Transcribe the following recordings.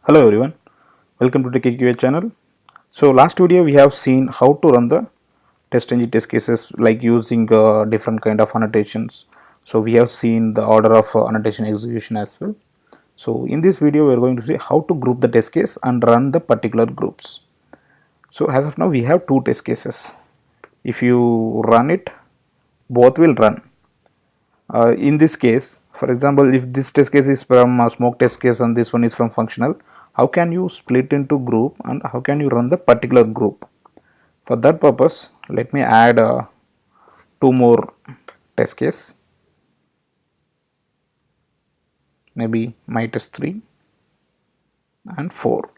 Hello everyone, welcome to TechieQA channel. So last video we have seen how to run the TestNG test cases like using different kind of annotations. So we have seen the order of annotation execution as well. So in this video we are going to see how to group the test case and run the particular groups. So as of now we have two test cases. If you run it, both will run. In this case, for example, if this test case is from smoke test case and this one is from functional, how can you split into group and how can you run the particular group? For that purpose, let me add two more test case, maybe my test 3 and 4,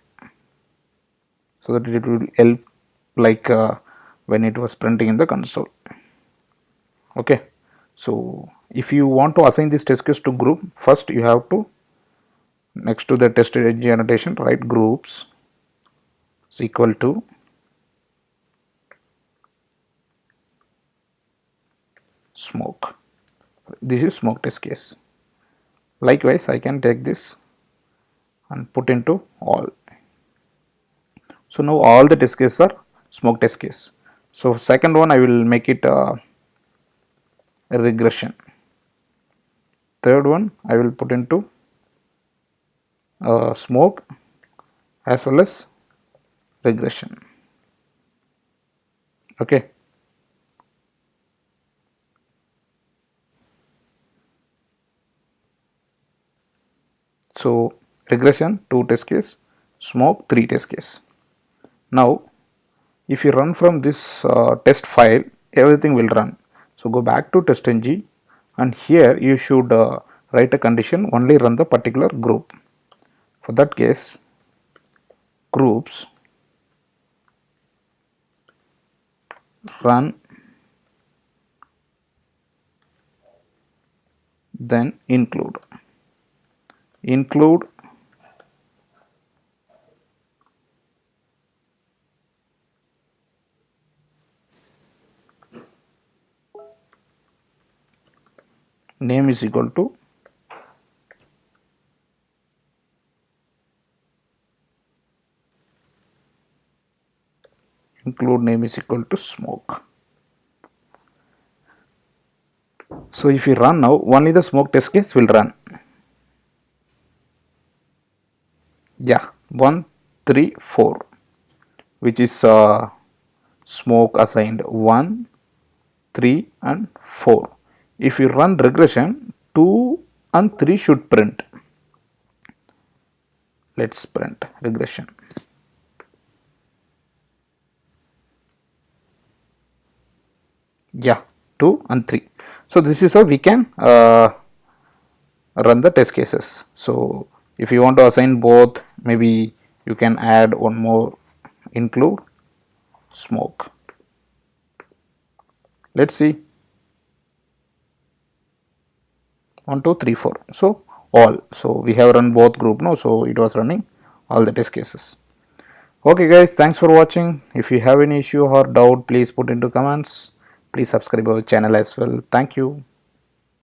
so that it will help like when it was printing in the console. Okay, so if you want to assign this test case to group, first you have to, next to the TestNG annotation, write groups is equal to smoke. This is smoke test case. Likewise, I can take this and put into all. So now all the test cases are smoke test case. So second one I will make it a regression. Third one I will put into smoke as well as regression. Okay. So regression 2 test case, smoke 3 test case. Now if you run from this test file, everything will run. So go back to TestNG and here you should write a condition only run the particular group. For that case, groups run, then include name is equal to include name is equal to smoke. So if you run now, only the smoke test case will run. Yeah, 1, 3, 4, which is smoke assigned 1, 3 and 4. If you run regression, 2 and 3 should print. Let's print regression. Yeah, 2 and 3. So this is how we can run the test cases. So if you want to assign both, maybe you can add one more, include smoke. Let's see. 1, 2, 3, 4. So all. So we have run both group now. So it was running all the test cases. Okay guys, thanks for watching. If you have any issue or doubt, please put into comments. Please subscribe our channel as well. Thank you.